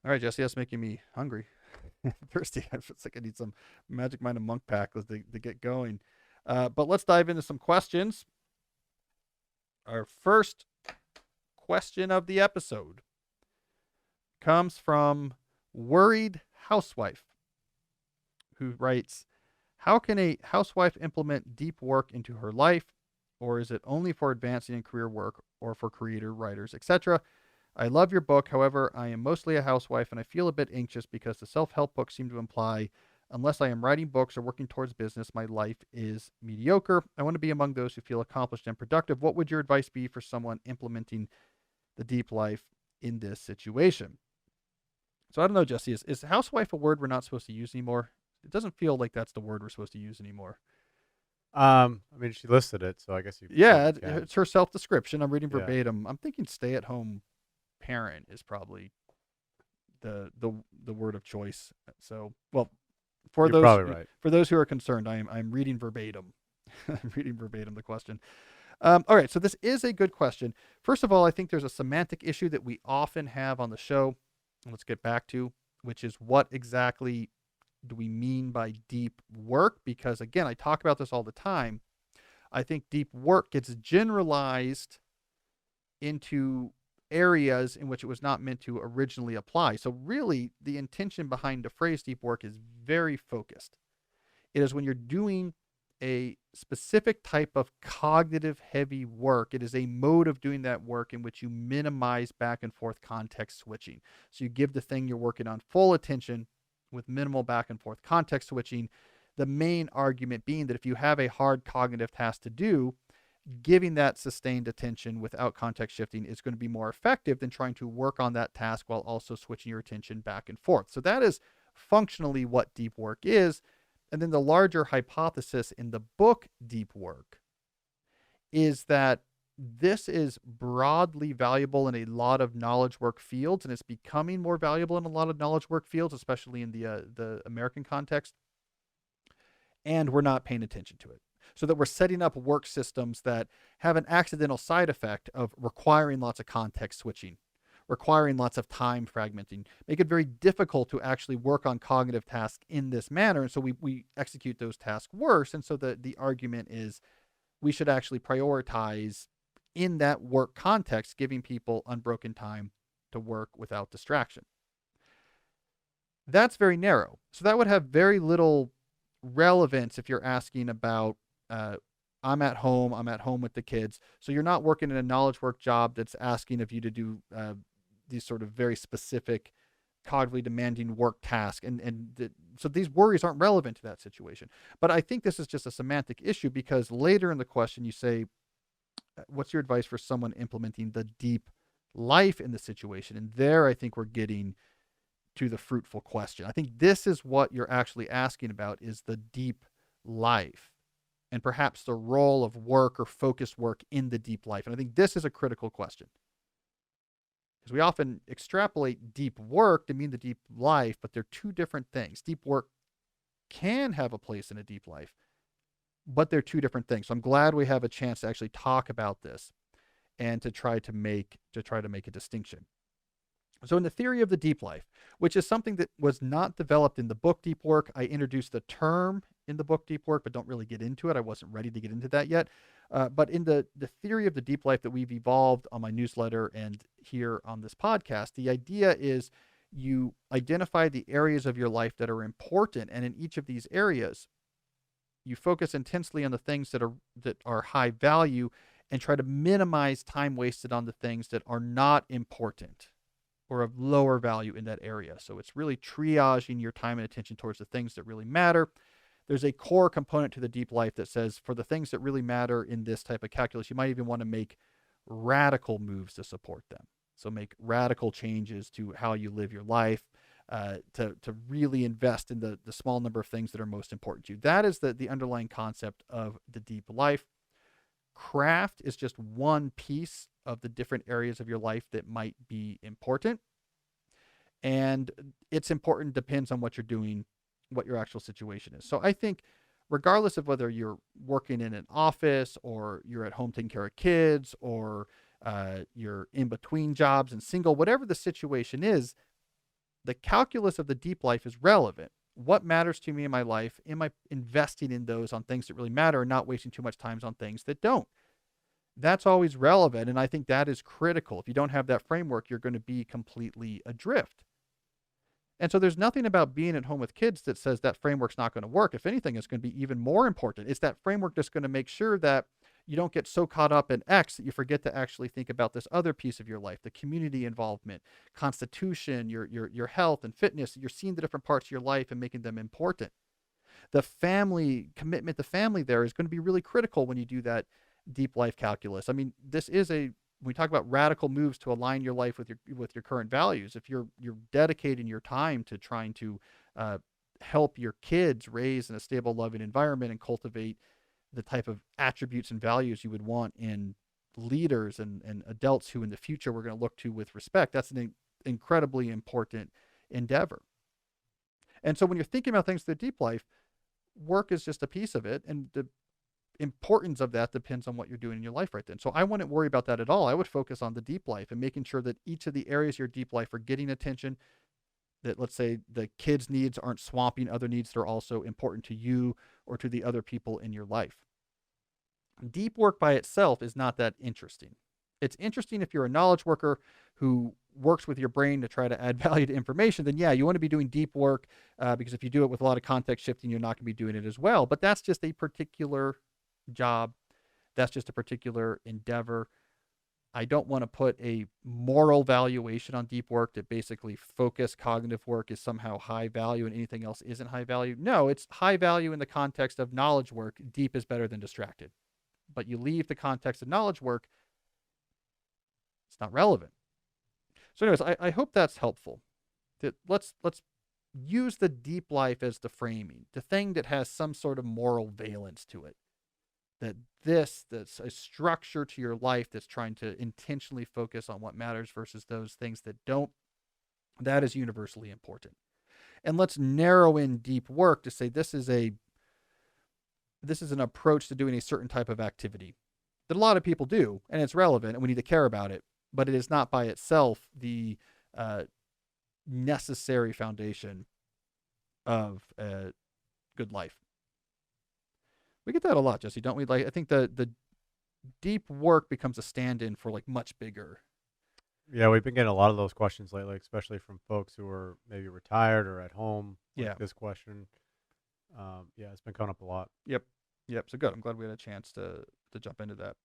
All right, Jesse, that's making me hungry. Thirsty. It's like I need some Magic Mind and Monk Pack to get going. But let's dive into some questions. Our first question of the episode comes from Worried Housewife, who writes, how can a housewife implement deep work into her life? Or is it only for advancing in career work or for creator, writers, etc.? I love your book. However, I am mostly a housewife and I feel a bit anxious because the self help books seem to imply, unless I am writing books or working towards business, my life is mediocre. I want to be among those who feel accomplished and productive. What would your advice be for someone implementing the deep life in this situation? So I don't know, Jesse, is housewife a word we're not supposed to use anymore? It doesn't feel like that's the word we're supposed to use anymore. I mean, she listed it, so I guess you Yeah, probably can. it's her self description. I'm reading Yeah, verbatim. I'm thinking stay at home parent is probably the the the word of choice. So, well, for you're those probably right. for those who are concerned, I'm reading verbatim. I'm reading verbatim the question. All right, so this is a good question. First of all, I think there's a semantic issue that we often have on the show. Let's get back to, which is what exactly do we mean by deep work? Because again, I talk about this all the time. I think deep work gets generalized into areas in which it was not meant to originally apply. So, really, the intention behind the phrase deep work is very focused. It is when you're doing a specific type of cognitive heavy work, it is a mode of doing that work in which you minimize back and forth context switching. So, you give the thing you're working on full attention with minimal back and forth context switching. The main argument being that if you have a hard cognitive task to do, giving that sustained attention without context shifting is going to be more effective than trying to work on that task while also switching your attention back and forth. So that is functionally what deep work is. And then the larger hypothesis in the book, Deep Work, is that this is broadly valuable in a lot of knowledge work fields, and it's becoming more valuable in a lot of knowledge work fields, especially in the American context. And we're not paying attention to it. So that we're setting up work systems that have an accidental side effect of requiring lots of context switching, requiring lots of time fragmenting, make it very difficult to actually work on cognitive tasks in this manner. And so we execute those tasks worse. And so the argument is we should actually prioritize in that work context, giving people unbroken time to work without distraction. That's very narrow. So that would have very little relevance if you're asking about uh, I'm at home with the kids. So you're not working in a knowledge work job that's asking of you to do these sort of very specific, cognitively demanding work tasks. So these worries aren't relevant to that situation. But I think this is just a semantic issue because later in the question you say, what's your advice for someone implementing the deep life in the situation? And there I think we're getting to the fruitful question. I think this is what you're actually asking about is the deep life and perhaps the role of work or focused work in the deep life. And I think this is a critical question because we often extrapolate deep work to mean the deep life, but they're two different things. Deep work can have a place in a deep life, but they're two different things. So I'm glad we have a chance to actually talk about this and to try to make a distinction. So, in the theory of the deep life, which is something that was not developed in the book Deep Work, I introduced the term in the book Deep Work, but don't really get into it. I wasn't ready to get into that yet. But in the theory of the deep life that we've evolved on my newsletter and here on this podcast, the idea is you identify the areas of your life that are important, and in each of these areas, you focus intensely on the things that are high value and try to minimize time wasted on the things that are not important or of lower value in that area. So it's really triaging your time and attention towards the things that really matter. There's a core component to the deep life that says for the things that really matter in this type of calculus, you might even want to make radical moves to support them. So make radical changes to how you live your life, to really invest in the small number of things that are most important to you. That is the underlying concept of the deep life. Craft is just one piece of the different areas of your life that might be important. And it's important depends on what you're doing, what your actual situation is. So I think regardless of whether you're working in an office or you're at home taking care of kids or you're in between jobs and single, whatever the situation is, The calculus of the deep life is relevant. What matters to me in my life? Am I investing in those on things that really matter and not wasting too much time on things that don't? That's always relevant. And I think that is critical. If you don't have that framework, you're going to be completely adrift. And so there's nothing about being at home with kids that says that framework's not going to work. If anything, it's going to be even more important. It's that framework that's going to make sure that you don't get so caught up in X that you forget to actually think about this other piece of your life, the community involvement, constitution, your health and fitness. You're seeing the different parts of your life and making them important. The family commitment, the family there is going to be really critical when you do that deep life calculus. I mean, this is a when we talk about radical moves to align your life with your current values. If you're dedicating your time to trying to uh, help your kids raise in a stable, loving environment and cultivate the type of attributes and values you would want in leaders and adults who in the future we're going to look to with respect, that's an incredibly important endeavor. And so when you're thinking about things through deep life, work is just a piece of it, and the importance of that depends on what you're doing in your life right then. So I wouldn't worry about that at all. I would focus on the deep life and making sure that each of the areas of your deep life are getting attention, that let's say the kids' needs aren't swamping other needs that are also important to you or to the other people in your life. Deep work by itself is not that interesting. It's interesting if you're a knowledge worker who works with your brain to try to add value to information, then yeah, you want to be doing deep work because if you do it with a lot of context shifting, you're not going to be doing it as well. But that's just a particular job. That's just a particular endeavor. I don't want to put a moral valuation on deep work that basically focus cognitive work is somehow high value and anything else isn't high value. No, it's high value in the context of knowledge work. Deep is better than distracted. But you leave the context of knowledge work, it's not relevant. So, anyways, I hope that's helpful. That let's use the deep life as the framing, the thing that has some sort of moral valence to it. That's a structure to your life that's trying to intentionally focus on what matters versus those things that don't. That is universally important. And let's narrow in deep work to say this is an approach to doing a certain type of activity that a lot of people do, and it's relevant, and we need to care about it. But it is not by itself the uh, necessary foundation of a good life. We get that a lot, Jesse, don't we? Like, I think the deep work becomes a stand-in for like much bigger. Yeah, we've been getting a lot of those questions lately, especially from folks who are maybe retired or at home. Like Yeah. this question. Yeah, it's been coming up a lot. Yep. Yep. So good. I'm glad we had a chance to jump into that.